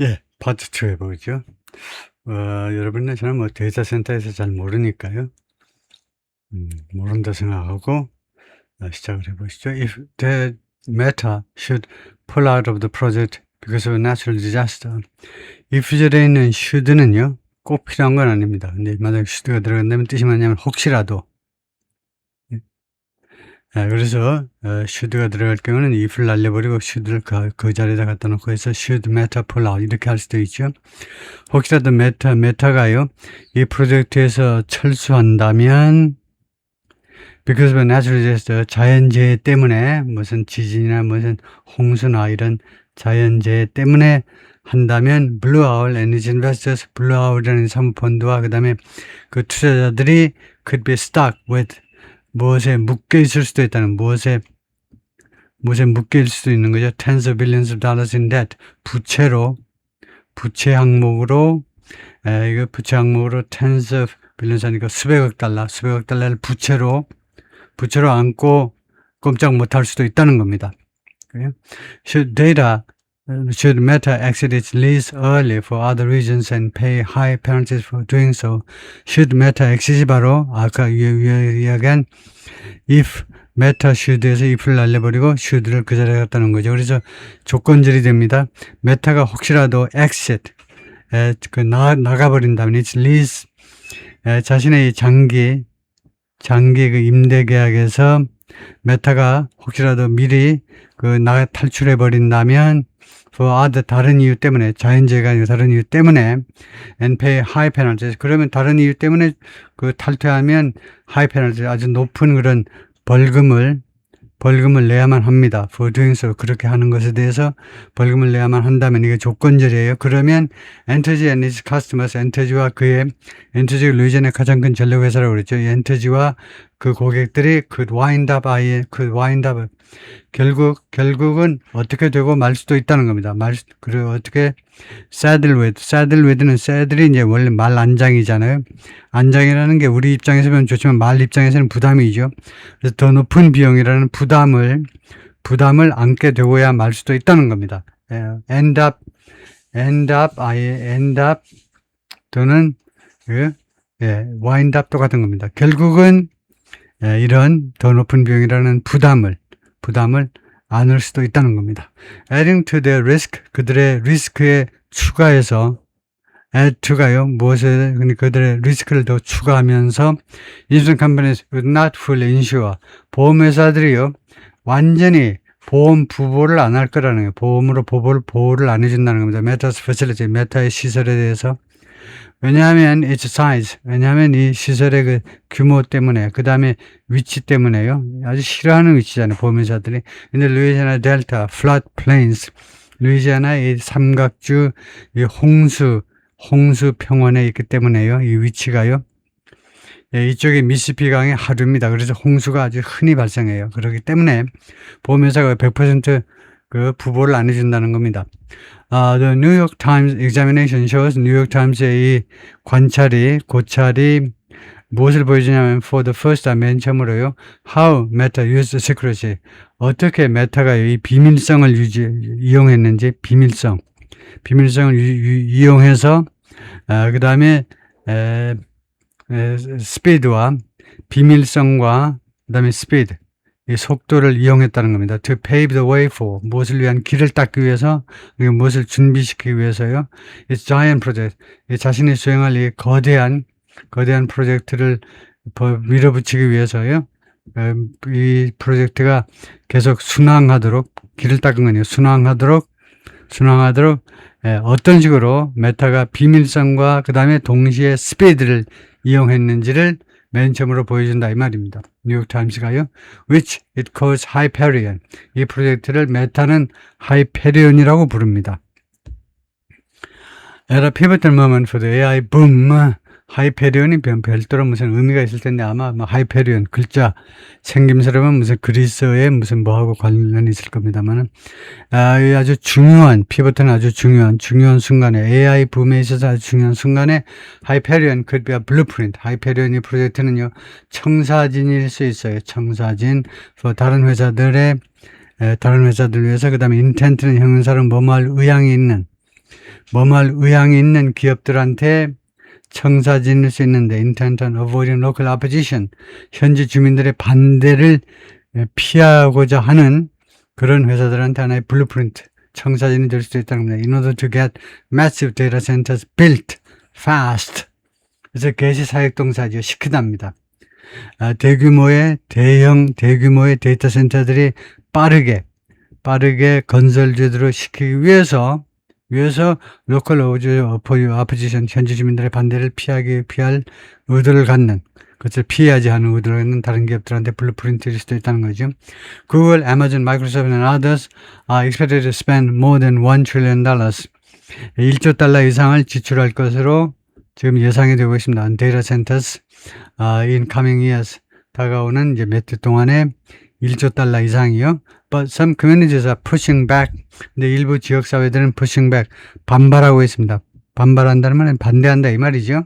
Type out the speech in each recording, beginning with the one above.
예, 파트 2 해보죠. 여러분은 저는 뭐 데이터 센터에서 잘 모르니까요. 모른다 생각하고 시작을 해보시죠. If the Meta should pull out of the project because of a natural disaster. if절에 있는 should는요, 꼭 필요한 건 아닙니다. 근데 만약에 should가 들어간다면 뜻이 뭐냐면 혹시라도. 그래서 should가 들어갈 경우는 if를 날려버리고 should를 그 자리에다 갖다 놓고 해서 should Meta pull out 이렇게 할 수도 있죠. 혹시라도 메타가요, 이 프로젝트에서 철수한다면 because of a natural disaster, 자연재해 때문에, 무슨 지진이나 무슨 홍수나 이런 자연재해 때문에 한다면 blew out, energy investors blew out이라는 사모펀드와 그 다음에 그 투자자들이 could be stuck with, 무엇에 묶여 있을 수도 있다는, 무엇에 묶여 있을 수도 있는 거죠. tens of billions of dollars in debt, 부채 항목으로, 이거 부채 항목으로 tens of billions 하니까 수백억 달러를 부채로 안고 꼼짝 못할 수도 있다는 겁니다. Should Meta exit its lease early for other reasons and pay high penalties for doing so? Should Meta exit이 바로 아까 이야기한 if Meta should에서 if를 날려버리고 should를 그 자리에 갖다 놓은 거죠. 그래서 조건절이 됩니다. 메타가 혹시라도 exit, 나가버린다면 its lease, 자신의 장기 그 임대 계약에서 메타가 혹시라도 미리 탈출해 버린다면 for other, 다른 이유 때문에, 자연재해가 아니고 다른 이유 때문에 and pay high penalties, 그러면 다른 이유 때문에 탈퇴하면 high penalties, 아주 높은 그런 벌금을 내야만 합니다. for doing so, 그렇게 하는 것에 대해서 벌금을 내야만 한다면 이게 조건절이에요. 그러면 엔터지 and its customers, 엔터지가 루이지애나의 가장 큰 전력회사라고 그랬죠. 엔터지와 그 고객들이 could wind up, 결국은 어떻게 되고 말 수도 있다는 겁니다. 그리고 어떻게 saddle with는 saddle이 이제 원래 말 안장이잖아요. 안장이라는 게 우리 입장에서 보면 좋지만 말 입장에서는 부담이죠. 그래서 더 높은 비용이라는 부담을 안게 되고야 말 수도 있다는 겁니다. end up 또는 wind up 똑같은 겁니다. 결국은 이런 더 높은 비용이라는 부담을 안을 수도 있다는 겁니다. adding to their risk, 그들의 리스크에 추가해서, add to가요, 그들의 리스크를 더 추가하면서 insurance companies would not fully insure, 보험회사들이요, 완전히 보험 부보를 안 할 거라는 거예요. 보험으로 보호를 안 해준다는 겁니다. Meta's facility, 메타의 시설에 대해서. 왜냐하면 its size, 왜냐하면 이 시설의 그 규모 때문에, 그 다음에 위치 때문에요. 아주 싫어하는 위치잖아요, 보험회사들이. 근데 루이지애나 델타, flood plains, 루이지애나의 이 삼각주, 이 홍수 평원에 있기 때문에요. 이 위치가요. 이쪽에 미시시피 강의 하류입니다. 그래서 홍수가 아주 흔히 발생해요. 그렇기 때문에 보험회사가 100% 그 부보를 안 해준다는 겁니다. The New York Times examination shows, 뉴욕 타임스의 이 고찰이 무엇을 보여주냐면 for the first time, 맨 처음으로요, how Meta used secrecy, 어떻게 메타가 이 비밀성을 이용했는지, 비밀성을 이용해서 그 다음에 스피드와 비밀성과 그 다음에 스피드, 이 속도를 이용했다는 겁니다. To pave the way for, 무엇을 위한 길을 닦기 위해서, 무엇을 준비시키기 위해서요. It's giant project, 자신이 수행할 이 거대한 프로젝트를 밀어붙이기 위해서요. 이 프로젝트가 계속 순항하도록, 길을 닦은 거니요. 순항하도록 어떤 식으로 메타가 비밀성과 그 다음에 동시에 스피드를 이용했는지를 맨 처음으로 보여준다 이 말입니다. 뉴욕타임스가요. Which it calls Hyperion. 이 프로젝트를 메타는 하이페리온이라고 부릅니다. At a pivotal moment for the AI boom, 하이페리온이 별도로 무슨 의미가 있을 텐데 아마 하이페리온 글자 생김새로는 무슨 그리스어의 무슨 뭐하고 관련이 있을 겁니다만은 아주 중요한 피보트는 아주 중요한 순간에 AI 붐에 있어서 아주 중요한 순간에 하이페리온 could be a blueprint. 하이페리온 이 프로젝트는요 청사진일 수 있어요. 청사진 다른 회사들 위해서 그 다음에 intent는 형용사로 뭐뭐할 의향이 있는 뭐할 의향이 있는 기업들한테 청사 지낼 수 있는데 intent on avoiding local opposition, 현지 주민들의 반대를 피하고자 하는 그런 회사들한테 하나의 블루프린트, 청사진이 될 수도 있다는 겁니다. In order to get massive data centers built fast. 그래서 개시 사역동사죠. 시키답니다. 대규모의 데이터 센터들이 빠르게 건설되도록 시키기 위해서 로컬 어포지션, 현지 주민들의 반대를 피할 의도를 갖는, 그것을 피하지 않은 의도를 갖는 다른 기업들한테 블루프린트일 수도 있다는 거죠. Google, Amazon, Microsoft and others are expected to spend more than $1 trillion. 1조 달러 이상을 지출할 것으로 지금 예상이 되고 있습니다. On data centers in coming years. 다가오는 이제 몇 해 동안에 1조 달러 이상이요. But some communities are pushing back. 근데 일부 지역사회들은 pushing back, 반발하고 있습니다. 반발한다는 말은 반대한다 이 말이죠.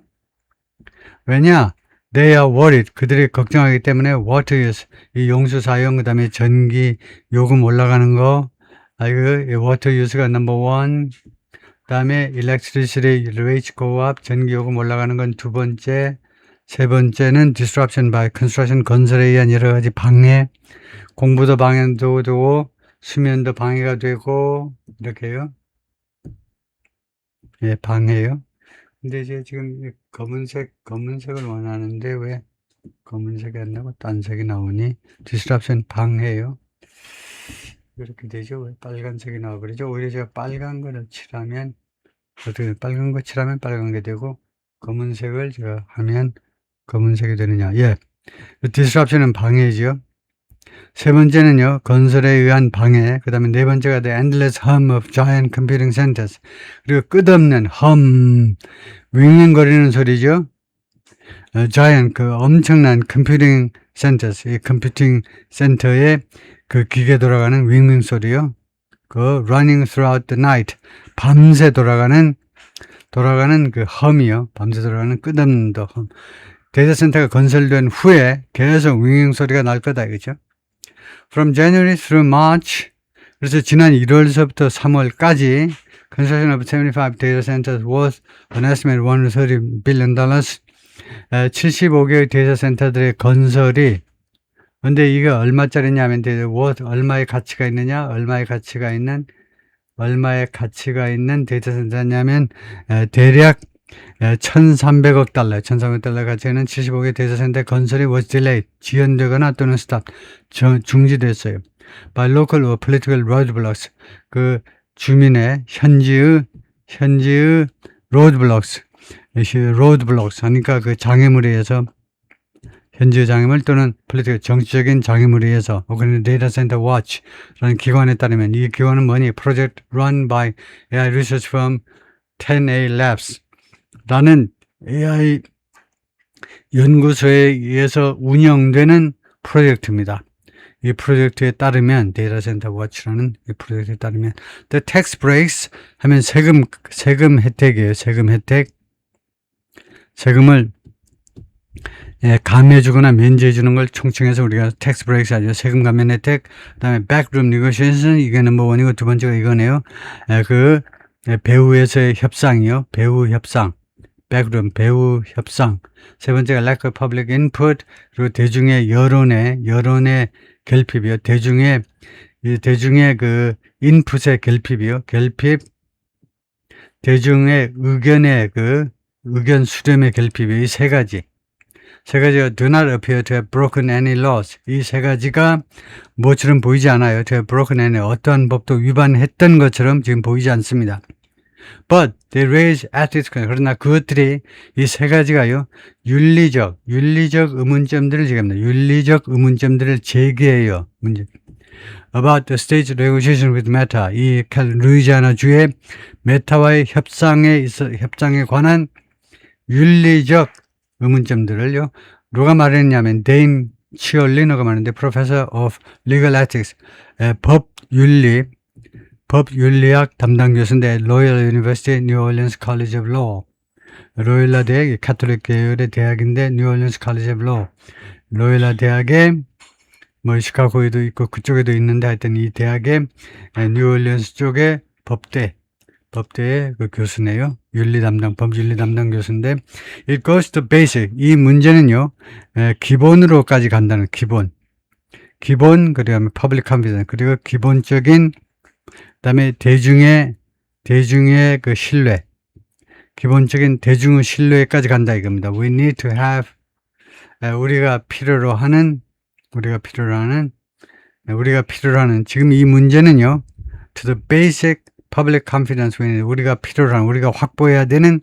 왜냐? They are worried. 그들이 걱정하기 때문에 water use, 이 용수 사용, 그 다음에 전기 요금 올라가는 거, water use가 number one. 그 다음에 electricity rates go up, 전기 요금 올라가는 건 두 번째. 세 번째는 disruption by construction, 건설에 의한 여러 가지 방해, 공부도 방해도 되고 수면도 방해가 되고 이렇게요. 예, 방해요. 근데 이제 지금 검은색을 원하는데 왜 검은색이 안 나고 딴 색이 나오니? disruption, 방해요. 이렇게 되죠. 왜 빨간색이 나와버리죠? 오히려 제가 빨간 거를 칠하면 어떻게 빨간 거 칠하면 빨간 게 되고 검은색을 제가 하면 검은색이 되느냐? 예, disruption은 방해죠. 세 번째는요, 건설에 의한 방해. 그 다음에 네 번째가 the endless hum of giant computing centers. 그리고 끝없는 윙윙거리는 소리죠. giant, 그 엄청난 computing centers, 이 컴퓨팅 센터에 그 기계 돌아가는 윙윙 소리요. 그 running throughout the night, 밤새 돌아가는 그 험이요. 밤새 돌아가는 끝없는 험. 데이터 센터가 건설된 후에 계속 윙윙 소리가 날 거다 이거죠. From January through March, 그래서 지난 1월서부터 3월까지 construction of 75 data centers worth an estimated $130 billion. 75개의 데이터 센터들의 건설이, 근데 이게 얼마짜리냐면 worth, 얼마의 가치가 있느냐, 얼마의 가치가 있는 데이터 센터냐면 대략 1,300억 달러 가치가 있는 75개 데이터 센터 건설이 was delayed, 지연되거나 또는 stop, 중지됐어요. by local or political roadblocks, 그 주민의 현지의 roadblocks, 그러니까 그 장애물에 의해서, 현지의 장애물 또는 political, 정치적인 장애물에 의해서, 혹은 데이터 센터 워치라는 기관에 따르면, 이 기관은 뭐니? project run by AI research firm 10A Labs 라는 AI 연구소에 의해서 운영되는 프로젝트입니다. 이 프로젝트에 따르면, 데이터 센터 워치라는 이 프로젝트에 따르면, the tax breaks 하면 세금 혜택이에요. 세금 혜택. 세금을 감해주거나 면제해주는 걸 총칭해서 우리가 tax breaks 하죠. 세금 감면 혜택. 그 다음에 backroom negotiation, 이게 넘버 원이고 두 번째가 이거네요. 배후에서의 협상이요. 배후 협상. backroom, 배후 협상. 세 번째가 lack of public input, 그리고 대중의 여론의 결핍이요. 대중의 그 인풋의 결핍이요. 대중의 의견의 그 의견 수렴의 결핍이 이 세 가지가 do not appear to have broken any laws. 이 세 가지가 뭐처럼 보이지 않아요. to have broken any, 어떠한 법도 위반했던 것처럼 지금 보이지 않습니다. But they raise ethics. 그러나 그것들이, 이 세 가지가요, 윤리적 의문점들을 제기합니다. 윤리적 의문점들을 제기해요. 문제. About the state's negotiation with Meta. 이 루이지아나 주의 메타와의 협상에 관한 윤리적 의문점들을요, 누가 말했냐면 데임 치얼리너가 말했는데, Professor of Legal Ethics, 법윤리학 담당 교수인데, 로열 유니버시티 뉴올리언스 칼리지 오브 로, 로일라 대학, 카톨릭 계열의 대학인데, 뉴올리언스 칼리지 오브 로, 로일라 대학에 뭐 시카고에도 있고 그쪽에도 있는데, 하여튼 이 대학에 뉴올리언스 쪽에 법대 법대의 그 교수네요. 법률 담당 교수인데, it goes to basic. 이 문제는요, 기본으로까지 간다는 기본, 그다음에 public confidence, 그리고 기본적인, 그다음에 대중의 그 신뢰, 기본적인 대중의 신뢰까지 간다 이겁니다. We need to have, 우리가 필요로 하는 지금 이 문제는요, to the basic public confidence, 우리가 우리가 확보해야 되는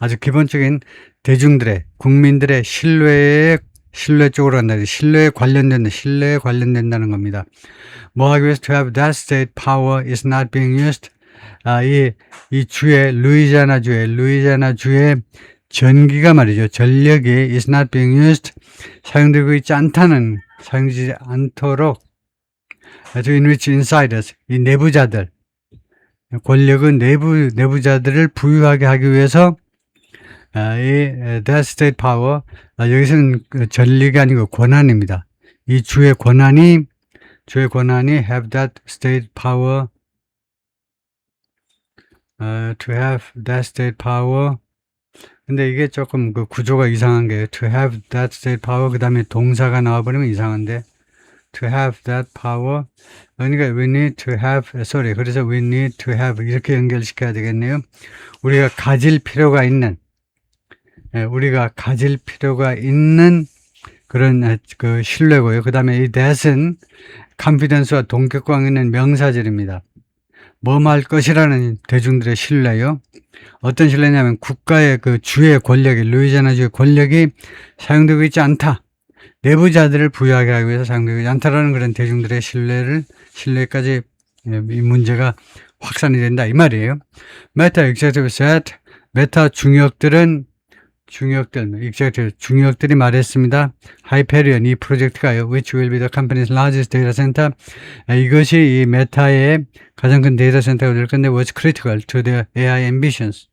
아주 기본적인 대중들의, 국민들의 신뢰 쪽으로 간다. 신뢰에 관련된다는 겁니다. 뭐 하기 위해서 to have that state power is not being used. 이 주의, 루이지아나 주의 전기가 말이죠. 전력이 is not being used. 사용되지 않도록 to enrich insiders. 이 내부자들. 권력은 내부자들을 부유하게 하기 위해서 that state power, 여기서는 전력이 아니고 권한입니다. 이 주의 권한이 have that state power, to have that state power. 근데 이게 조금 그 구조가 이상한 게 to have that state power 그 다음에 동사가 나와버리면 이상한데 to have that power. 그러니까 we need to have, 그래서 we need to have 이렇게 연결시켜야 되겠네요. 우리가 가질 필요가 있는 그런 그 신뢰고요. 그 다음에 이 that은 confidence와 동격광 있는 명사절입니다. 뭐할 것이라는 대중들의 신뢰요. 어떤 신뢰냐면 국가의 그 주의 권력이, 루이지아나 주의 권력이 사용되고 있지 않다. 내부자들을 부유하게 하기 위해서 사용되고 있지 않다라는 그런 대중들의 신뢰까지 이 문제가 확산이 된다 이 말이에요. 메타 executive said, 메타 중역들이 말했습니다. 하이페리온 이 프로젝트가요, which will be the company's largest data center. 이것이 이 메타의 가장 큰 데이터 센터가 될 건데 was critical to their AI ambitions.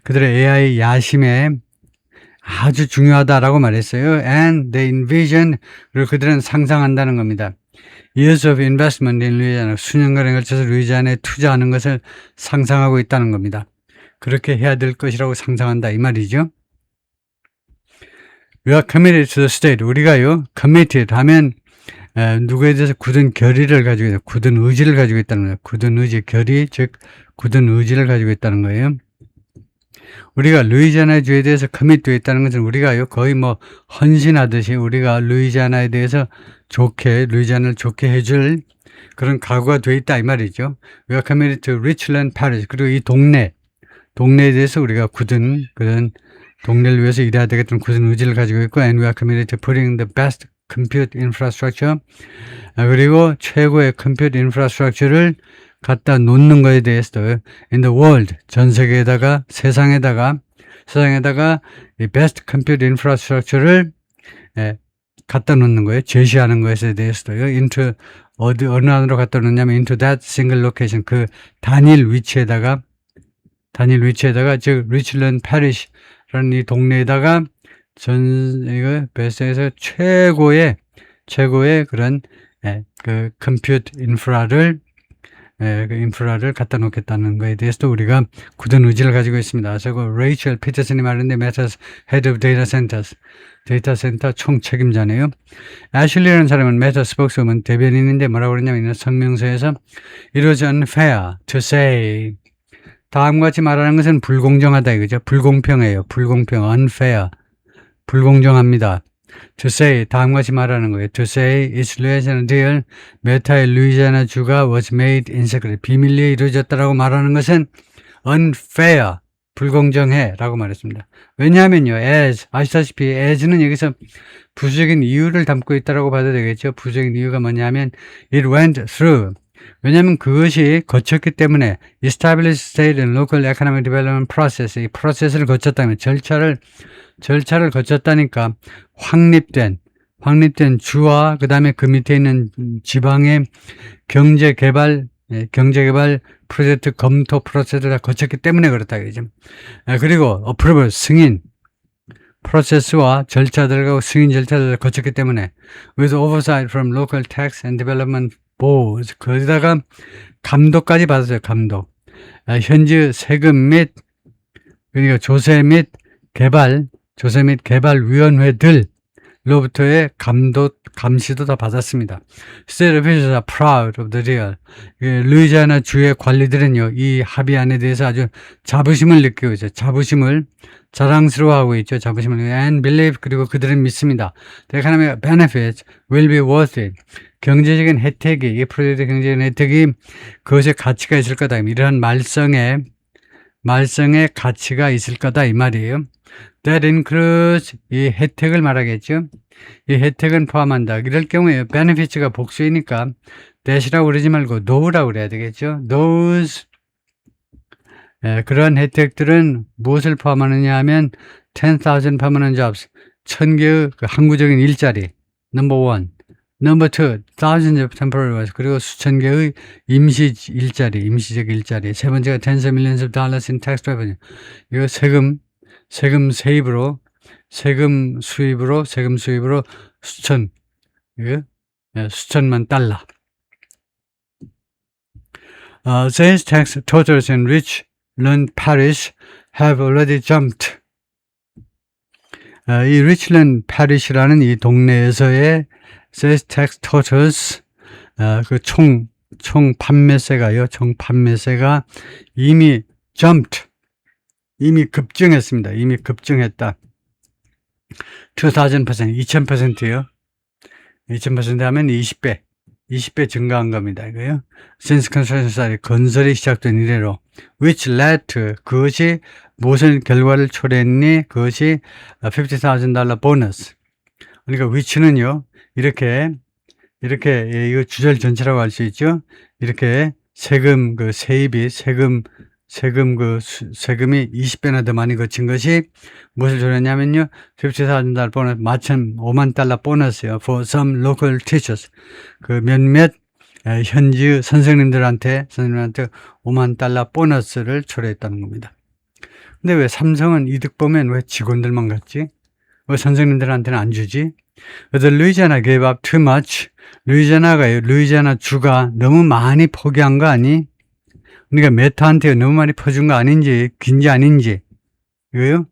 그들의 AI 야심에 아주 중요하다라고 말했어요. And they envision, 그리고 그들은 상상한다는 겁니다. Years of investment in Louisiana, 수년간에 걸쳐서 루이지아나에 투자하는 것을 상상하고 있다는 겁니다. 그렇게 해야 될 것이라고 상상한다 이 말이죠. We are committed to the state. 우리가요, committed 하면 누구에 대해서 굳은 의지를 가지고 있다는 거예요. 굳은 의지를 가지고 있다는 거예요. 우리가 루이지아나 주에 대해서 커밋되어 있다는 것은 우리가요, 거의 뭐 헌신하듯이 우리가 루이지아나에 대해서 루이지아나를 좋게 해줄 그런 각오가 되어 있다 이 말이죠. We are committed to Richland Parish. 그리고 이 동네에 대해서 우리가 굳은 그런 동네를 위해서 일해야 되겠다는 굳은 의지를 가지고 있고, and we are committed to putting the best compute infrastructure. 그리고 최고의 컴퓨터 인프라스트럭처를 갖다 놓는 것에 대해서도 in the world, 전 세계에다가 세상에다가 이 best compute infrastructure를 갖다 놓는 거예요. 제시하는 것에 대해서도요. into 어느 안으로 갖다 놓냐면 into that single location, 그 단일 위치에다가 즉 리치랜드 패리시라는 이 동네에다가 이거 베스트에서 최고의 그런 그 컴퓨터 인프라를 갖다 놓겠다는 것에 대해서도 우리가 굳은 의지를 가지고 있습니다. 저거 레이첼 피터슨이 말했는데 메타's Head of Data Centers, 데이터 센터 총 책임자네요. 애슐리라는 사람은 메타 스포크스우먼 대변인인데 뭐라고 그러냐면 성명서에서 It was unfair to say, 다음과 같이 말하는 것은 불공정하다 이거죠. 불공평해요. unfair, 불공정합니다. To say, 다음과 같이 말하는 거예요. To say its Louisiana deal, 메타의 루이지아나 주가 was made in secret, 비밀리에 이루어졌다라고 말하는 것은 unfair, 불공정해 라고 말했습니다. 왜냐하면요, 아시다시피 as는 여기서 부수적인 이유를 담고 있다라고 봐도 되겠죠. 부수적인 이유가 뭐냐면 it went through, 왜냐하면 그것이 거쳤기 때문에 established state and local economic development process, 이 프로세스를 거쳤다면 절차를 거쳤다니까 확립된 주와 그 다음에 그 밑에 있는 지방의 경제개발 프로젝트 검토 프로세스를 다 거쳤기 때문에 그렇다 그러죠. 그리고 approval, 승인 프로세스와 절차들과 승인 절차들을 거쳤기 때문에 with oversight from local tax and development boards, 거기다가 감독까지 받았어요. 감독. 현지 세금 및 그러니까 조세 및 개발위원회들로부터의 감시도 다 받았습니다. State officials are proud of the deal. 루이지아나 주의 관리들은요, 이 합의안에 대해서 아주 자부심을 느끼고 있어요. 자랑스러워하고 있죠. and believe, 그리고 그들은 믿습니다. The economic benefits will be worth it. 경제적인 혜택이, 이 프로젝트 경제적인 혜택이 그것에 가치가 있을 거다. 이러한 말성의 가치가 있을 거다 이 말이에요. That includes, 이 혜택을 말하겠죠. 이 혜택은 포함한다. 이럴 경우에 benefits가 복수이니까 that이라고 그러지 말고 no라고 그래야 되겠죠. Those, 그런 혜택들은 무엇을 포함하느냐 하면 10,000 permanent jobs, 1000개의 그 항구적인 일자리, number one. Number two, thousands of temporary workers, 그리고 수천 개의 임시적 일자리. 세 번째가 tens of millions of dollars in tax revenue. 이거 세금 수입으로 수천만 달러. Sales tax totals in Richland Parish have already jumped. 이 Richland Parish라는 이 동네에서의 sales tax totals, 그 총 판매세가요. 총 판매세가 이미 jumped, 이미 급증했습니다. 이미 급증했다. 2000%요. 2000% 하면 20배 증가한 겁니다. 이거요. Since construction started, 건설이 시작된 이래로, which led to, 그것이 무슨 결과를 초래했니? 그것이 $50,000 보너스. 그러니까 which는요, 이렇게 이거 주절 전체라고 할 수 있죠. 이렇게 세금이 20배나 더 많이 거친 것이 무엇을 초래했냐면요, $50,000 보너스, $50,000 보너스요. For some local teachers. 그 몇몇 현지 선생님들한테 $50,000 보너스를 초래했다는 겁니다. 근데 왜 삼성은 이득 보면 왜 직원들만 갖지? 왜 선생님들한테는 안 주지? The Louisiana gave up too much. 루이지아나 주가 너무 많이 포기한 거 아니? 그러니까 메타한테 너무 많이 퍼준 거 아닌지, 긴지 아닌지. 이거요?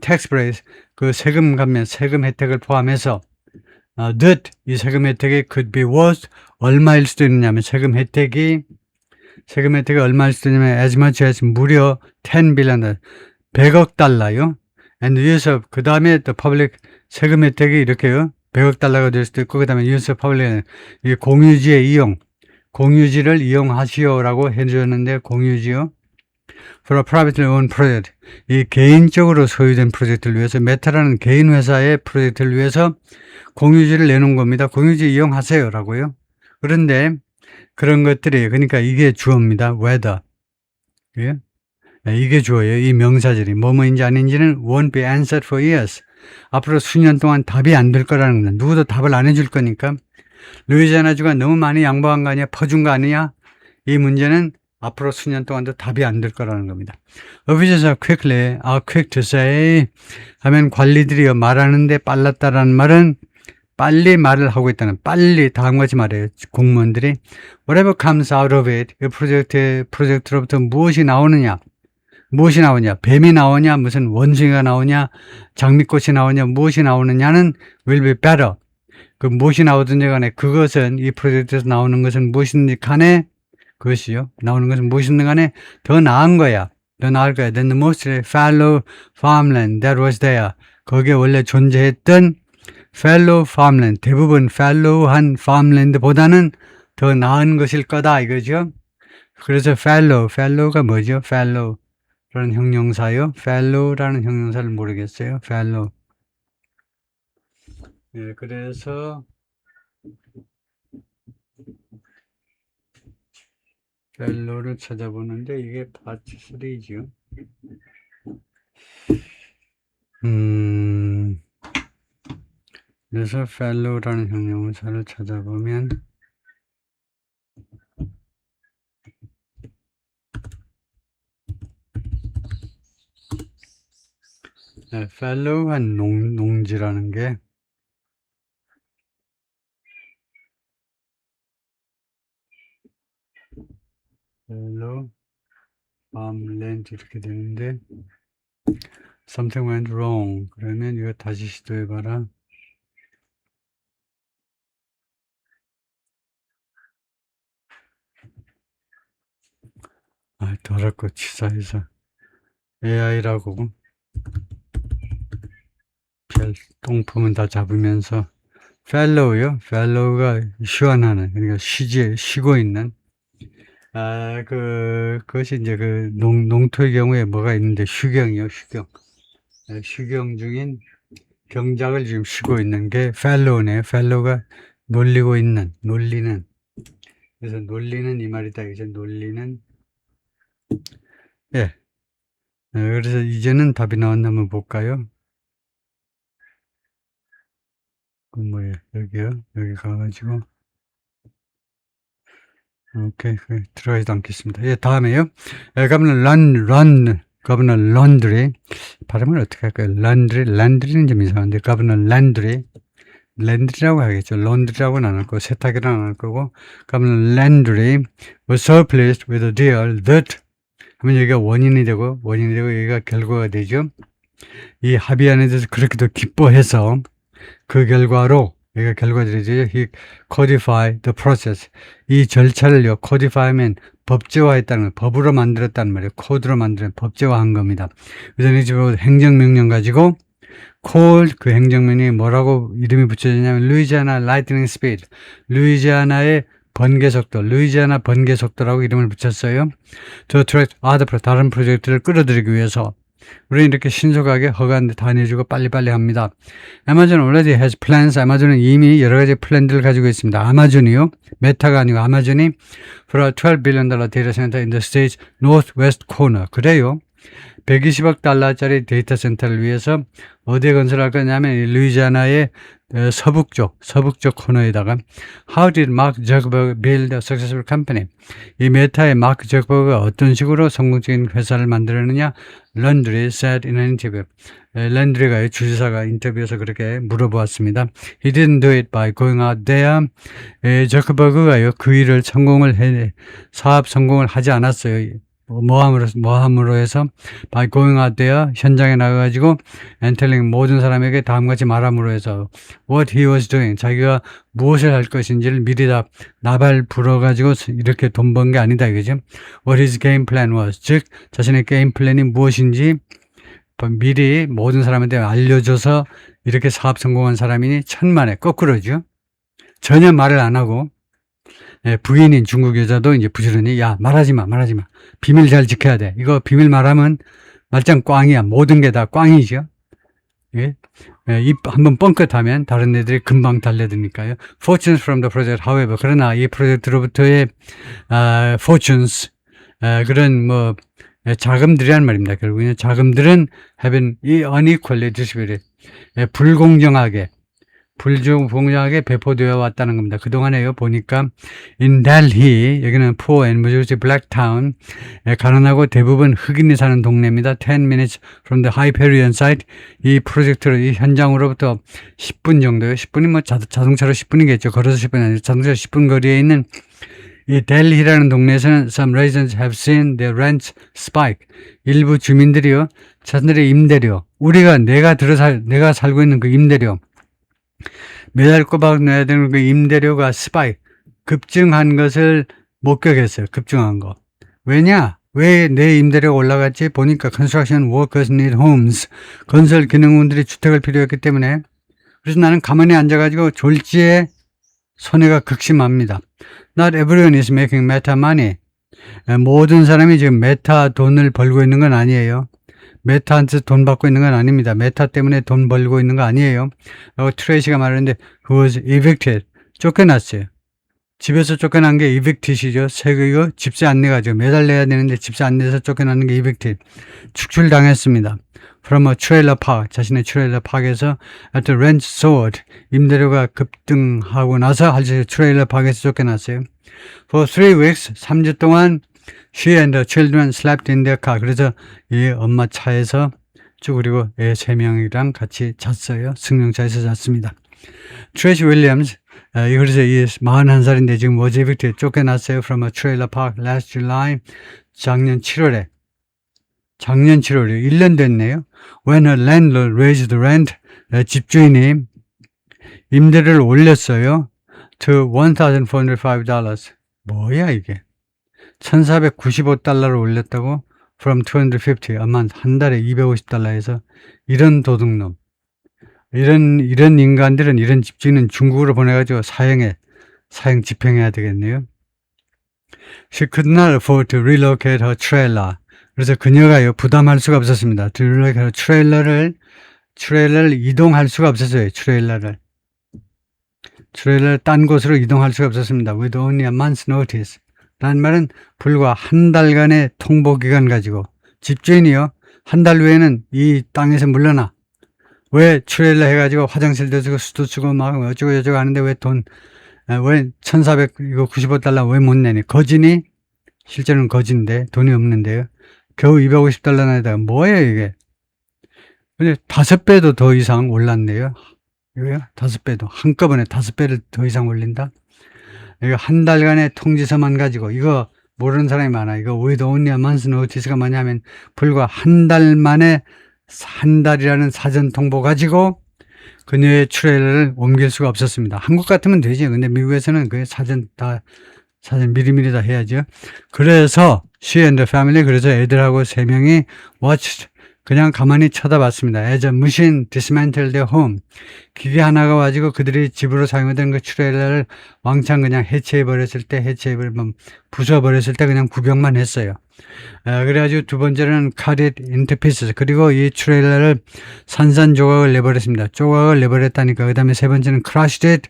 Tax breaks, 그 세금 감면, 세금 혜택을 포함해서, that, 이 세금 혜택이 could be worth, 얼마일 수도 있느냐면, 세금 혜택이 얼마일 수도 있냐면, as much as 무려 10 billion, 100억 달러요. And use of, 그 다음에 the public, 세금 혜택이 이렇게요. 100억 달러가 될 수도 있고, 그 다음에 use of public, 이 공유지를 이용하시오라고 해주셨는데, 공유지요. For a privately owned project. 이 개인적으로 소유된 프로젝트를 위해서, 메타라는 개인 회사의 프로젝트를 위해서 공유지를 내놓은 겁니다. 공유지 이용하세요라고요. 그런데 그런 것들이, 그러니까 이게 주어입니다. whether. 예? 이게 주어예요. 이 명사절이 뭐뭐인지 아닌지는 won't be answered for years. 앞으로 수년 동안 답이 안 될 거라는 겁니다. 누구도 답을 안 해줄 거니까. 루이지아나주가 너무 많이 양보한 거 아니야? 퍼준 거 아니야? 이 문제는 앞으로 수년 동안도 답이 안 될 거라는 겁니다. Officials are quick to say 하면 관리들이 말하는데 빨랐다라는 말은 빨리 말을 하고 있다는, 빨리 다음과 같이 말해요. 공무원들이 whatever comes out of it, 이 프로젝트로부터 무엇이 나오냐? 뱀이 나오냐? 무슨 원숭이가 나오냐? 장미꽃이 나오냐? 무엇이 나오느냐는 will be better. 그 무엇이 나오든지 간에 그것은, 이 프로젝트에서 나오는 것은 무엇이든지 간에, 그것이요. 나오는 것은 무엇이든지 간에 더 나을 거야. than the mostly fallow farmland that was there. 거기에 원래 존재했던 fallow farmland, 대부분 fallow한 farmland보다는 더 나은 것일 거다 이거죠. 그래서 fallow가 뭐죠? fallow라는 형용사요. fallow라는 형용사를 모르겠어요. fallow. 예, 그래서 fallow를 찾아보는데 이게 part 3죠. 그래서 fallow라는 형용사를 찾아보면 fallow한 농지라는 게 fallow farmland 이렇게 되는데 something went wrong. 그러면 이거 다시 시도해봐라. 아, 더럽고 치사해서 AI라고 별 똥품은 다 잡으면서 fallow요. fallow가 휴안하는, 그러니까 쉬고 있는. 그것이 이제 그 농토의 경우에 뭐가 있는데 휴경이요, 휴경. 휴경 중인 경작을 지금 쉬고 있는 게 fallow네요. fallow가 놀리는. 그래서 놀리는 이 말이다. 이제 놀리는. 예. 그래서 이제는 답이 나왔나 한번 볼까요? 그 뭐예요? 여기요. 여기 가가지고. 오케이. 들어가지도 않겠습니다. 예, 다음에요. Governor Landry. 발음을 어떻게 할까요? Landry는 좀 이상한데, Governor Landry라고 하겠죠. Laundry라고는 안 할 거고, 세탁이라는 안 할 거고, Governor Landry was so pleased with the deal that 하면 여기가 원인이 되고 여기가 결과가 되죠. 이 합의안에 대해서 그렇게도 기뻐해서 그 결과로 여기가 결과들이죠. He codified the process. 이 절차를요. codify면 법제화했다는 거예요. 법으로 만들었다는 말이에요. 코드로 만들어 법제화한 겁니다. 그래서 지금 행정명령 가지고 그 행정명령이 뭐라고 이름이 붙여졌냐면 루이지아나 라이트닝 스피드. 루이지아나 번개 속도라고 이름을 붙였어요. 다른 프로젝트를 끌어들이기 위해서 우리는 이렇게 신속하게 허가한데 다 내주고 빨리빨리 합니다. 아마존 already has plans. 아마존은 이미 여러 가지 플랜들을 가지고 있습니다. 아마존이요. 메타가 아니고 아마존이 for a $12 billion data center in the state's northwest corner. 그래요. 120억 달러짜리 데이터 센터를 위해서 어디에 건설할 거냐면 루이지아나의 서북쪽 코너에다가 How did Mark Zuckerberg build a successful company? 이 메타의 마크 저크버그가 어떤 식으로 성공적인 회사를 만들었느냐? Landry said in an interview. 랜드리가 주지사가 인터뷰에서 그렇게 물어보았습니다. He didn't do it by going out there. 저크버그가요 그 일을 사업 성공을 하지 않았어요. 모함으로 해서 by going out there 현장에 나가가지고 and telling 모든 사람에게 다음같이 말함으로 해서 what he was doing 자기가 무엇을 할 것인지를 미리 다 나발 불어가지고 이렇게 돈 번 게 아니다 이거죠. What his game plan was 즉 자신의 게임 플랜이 무엇인지 미리 모든 사람한테 알려줘서 이렇게 사업 성공한 사람이니 천만에 거꾸로죠. 전혀 말을 안 하고 부인인 중국 여자도 이제 부지런히 야 말하지 마 비밀 잘 지켜야 돼. 이거 비밀 말하면 말짱 꽝이야. 모든 게 다 꽝이죠. 예? 입 한번 뻥끗하면 다른 애들이 금방 달려드니까요. Fortunes from the project, however 그러나 이 프로젝트로부터의 fortunes 그런 뭐 자금들이란 말입니다. 결국에는 자금들은 have been unequally distributed 불공정하게 배포되어 왔다는 겁니다. 그동안에요, 보니까, in Delhi, 여기는 poor and majority black town, 가난하고 대부분 흑인이 사는 동네입니다. 10 minutes from the Hyperion site. 이 프로젝트로, 이 현장으로부터 10분 정도요. 10분이 뭐 자동차로 10분이겠죠. 걸어서 10분이 아니라 자동차로 10분 거리에 있는 이 델히라는 동네에서는 some residents have seen their rents spike. 일부 주민들이요, 자신들의 임대료, 내가 살고 있는 그 임대료, 매달 꼬박 내야 되는 그 임대료가 급증한 것을 목격했어요. 급증한 거. 왜냐? 왜 내 임대료가 올라갔지? 보니까 construction workers need homes. 건설 기능원들이 주택을 필요했기 때문에. 그래서 나는 가만히 앉아가지고 졸지에 손해가 극심합니다. Not everyone is making meta money. 모든 사람이 지금 메타 돈을 벌고 있는 건 아니에요. 메타한테 돈 받고 있는 건 아닙니다. 메타 때문에 돈 벌고 있는 거 아니에요. 라고 트레이시가 말했는데 who was evicted. 쫓겨났어요. 집에서 쫓겨난 게 evict이죠. 이거 집세 안 내가지고 매달 내야 되는데 집세 안 내서 쫓겨나는 게 evicted. 축출당했습니다. From a trailer park. 자신의 트레일러 파크에서 at the rent soared. 임대료가 급등하고 나서 트레일러 파크에서 쫓겨났어요. For 3 weeks. 3주 동안 She and the children slept in their car. 그래서 이 엄마 차에서 그리고 애 3명이랑 같이 잤어요. 승용차에서 잤습니다. 트레이시 윌리엄스, 그래서 이 41살인데 지금 was evicted 쫓겨났어요. From a trailer park last July. 작년 7월에 작년 7월에 1년 됐네요. When a landlord raised the rent, 집주인이 임대료를 올렸어요. To $1,405. 뭐야 이게? $1,495를 올렸다고? From 250 a month. 한 달에 $250에서 이런 도둑놈. 이런 인간들은, 이런 집주인은 중국으로 보내가지고 사형 집행해야 되겠네요. She could not afford to relocate her trailer. 그래서 그녀가요, 부담할 수가 없었습니다. To relocate her 트레일러를 이동할 수가 없었어요. 트레일러를 딴 곳으로 이동할 수가 없었습니다. With only a month's notice. 라는 말은 불과 한 달간의 통보기간 가지고 집주인이요, 한 달 후에는 이 땅에서 물러나. 왜 트레일러 해가지고 화장실도 쓰고 수도 쓰고 막 어쩌고 하는데 왜 1,495 왜 못 내니? 거지니? 실제로는 거진데 돈이 없는데요. 겨우 $250 내다가 뭐예요 이게? 근데 5배도 더 이상 올랐네요. 이거요? 5배도. 한꺼번에 5배를 더 이상 올린다? 이거 한 달간의 통지서만 가지고, 이거 모르는 사람이 많아. 이거 with only a month's notice가 뭐냐면 불과 한 달 만에, 한 달이라는 사전 통보 가지고 그녀의 트레일러를 옮길 수가 없었습니다. 한국 같으면 되죠. 근데 미국에서는 그 사전 미리미리 다 해야죠. 그래서 she and the family, 그래서 애들하고 3명이 watched, 그냥 가만히 쳐다봤습니다. As a machine dismantled their home. 기계 하나가 가지고 그들이 집으로 사용하던 그 트레일러를 왕창 그냥 부숴버렸을 때 그냥 구경만 했어요. 그래가지고 두 번째는 cut it into pieces. 그리고 이 트레일러를 산산조각을 내버렸습니다. 조각을 내버렸다니까. 그 다음에 세 번째는 crushed it.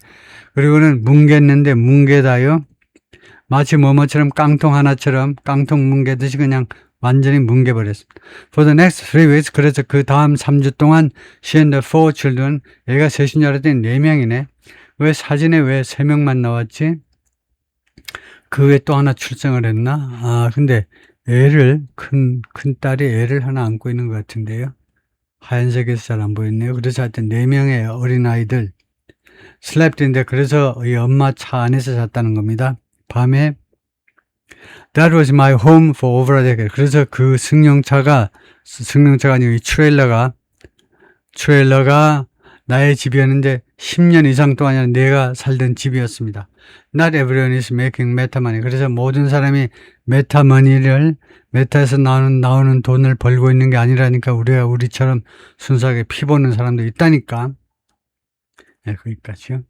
그리고는 뭉갰는데, 뭉개다요. 마치 뭐뭐처럼 깡통 하나처럼 깡통 뭉개듯이 그냥 완전히 뭉개버렸습니다. For the next 3 weeks, 그래서 그 다음 3주 동안 she and the 4 children, 애가 셋인 줄 알았더니 4명이네. 왜 사진에 왜 3명만 나왔지? 그 외에 또 하나 출생을 했나? 근데 큰 딸이 애를 하나 안고 있는 것 같은데요. 하얀색에서 잘 안 보였네요. 그래서 하여튼 4명의 어린아이들 slept-인데, 그래서 이 엄마 차 안에서 잤다는 겁니다. 밤에. That was my home for over a decade. 그래서 그 승용차가 아니고 이 트레일러가 나의 집이었는데 10년 이상 동안 내가 살던 집이었습니다. Not everyone is making meta money. 그래서 모든 사람이 메타에서 나오는 돈을 벌고 있는 게 아니라니까. 우리처럼 순수하게 피 보는 사람도 있다니까. 네, 거기까지요.